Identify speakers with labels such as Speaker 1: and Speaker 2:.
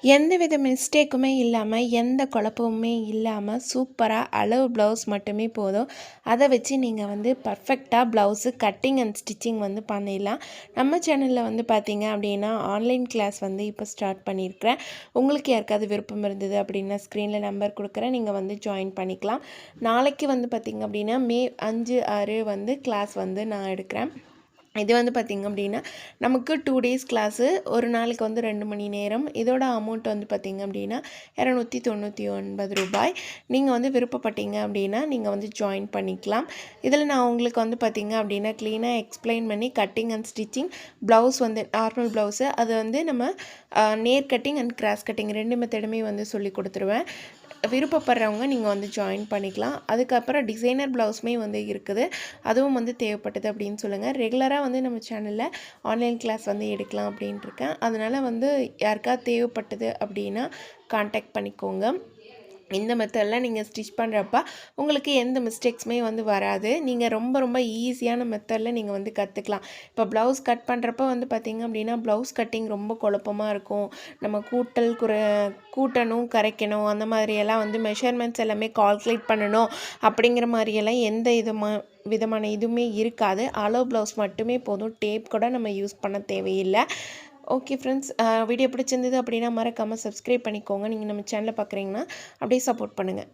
Speaker 1: எந்தவித மிஸ்டேக்குமே இல்லாமல் எந்த குழப்பமுமே இல்லாமல் சூப்பராக அளவு ப்ளவுஸ் மட்டுமே போதும். அதை வச்சு நீங்கள் வந்து பர்ஃபெக்டாக ப்ளவுஸு கட்டிங் அண்ட் ஸ்டிச்சிங் வந்து பண்ணிடலாம். நம்ம சேனலில் வந்து பார்த்தீங்க அப்படின்னா ஆன்லைன் கிளாஸ் வந்து இப்போ ஸ்டார்ட் பண்ணியிருக்கிறேன். உங்களுக்கு யாருக்காவது விருப்பம் இருந்தது அப்படின்னா ஸ்க்ரீனில் நம்பர் கொடுக்குறேன், நீங்கள் வந்து ஜாயின் பண்ணிக்கலாம். நாளைக்கு வந்து பார்த்திங்க அப்படின்னா மே 5, 6 வந்து கிளாஸ் வந்து நான் எடுக்கிறேன். இது வந்து பார்த்திங்க அப்படின்னா நமக்கு 2 டேஸ் கிளாஸு, ஒரு நாளைக்கு வந்து 2 மணி நேரம். இதோட அமௌண்ட் வந்து பார்த்திங்க அப்படின்னா ரூ. 299. நீங்கள் வந்து விருப்பப்பட்டீங்க அப்படின்னா நீங்கள் வந்து ஜாயின் பண்ணிக்கலாம். இதில் நான் உங்களுக்கு வந்து பார்த்திங்க அப்படின்னா க்ளீனாக எக்ஸ்பிளைன் பண்ணி கட்டிங் அண்ட் ஸ்டிச்சிங், ப்ளவுஸ் வந்து நார்மல் ப்ளவுஸு, அது வந்து நம்ம நேர் கட்டிங் அண்ட் கிராஸ் கட்டிங் 2 மெத்தடுமே வந்து சொல்லி கொடுத்துருவேன். விருப்பப்படுறவங்க நீங்கள் வந்து ஜாயின் பண்ணிக்கலாம். அதுக்கப்புறம் டிசைனர் ப்ளவுஸுமே வந்து இருக்குது, அதுவும் வந்து தேவைப்பட்டது அப்படின்னு சொல்லுங்கள். ரெகுலராக வந்து நம்ம சேனலில் ஆன்லைன் கிளாஸ் வந்து எடுக்கலாம் அப்படின்ட்டு இருக்கேன். அதனால் வந்து யாருக்காவது தேவைப்பட்டது அப்படின்னா கான்டாக்ட் பண்ணிக்கோங்க. இந்த மெத்தடில் நீங்கள் ஸ்டிச் பண்ணுறப்ப உங்களுக்கு எந்த மிஸ்டேக்ஸுமே வந்து வராது. நீங்கள் ரொம்ப ரொம்ப ஈஸியான மெத்தடில் நீங்கள் வந்து கற்றுக்கலாம். இப்போ ப்ளவுஸ் கட் பண்ணுறப்ப வந்து பார்த்திங்க அப்படின்னா ப்ளவுஸ் கட்டிங் ரொம்ப குழப்பமாக இருக்கும். நம்ம கூட்டணும், கரைக்கணும், அந்த மாதிரியெல்லாம் வந்து மெஷர்மெண்ட்ஸ் எல்லாமே கால்குலேட் பண்ணணும் அப்படிங்கிற மாதிரியெல்லாம் எந்த விதமான இதுவுமே இருக்காது. அளவு ப்ளவுஸ் மட்டுமே போதும். டேப் கூட நம்ம யூஸ் பண்ண தேவையில்லை. ஓகே ஃப்ரெண்ட்ஸ், வீடியோ பிடிச்சிருந்தது அப்படின்னா மறக்காமல் சப்ஸ்கிரைப் பண்ணிக்கோங்க. நீங்கள் நம்ம சேனலை பார்க்குறீங்கன்னா அப்படியே சப்போர்ட் பண்ணுங்கள்.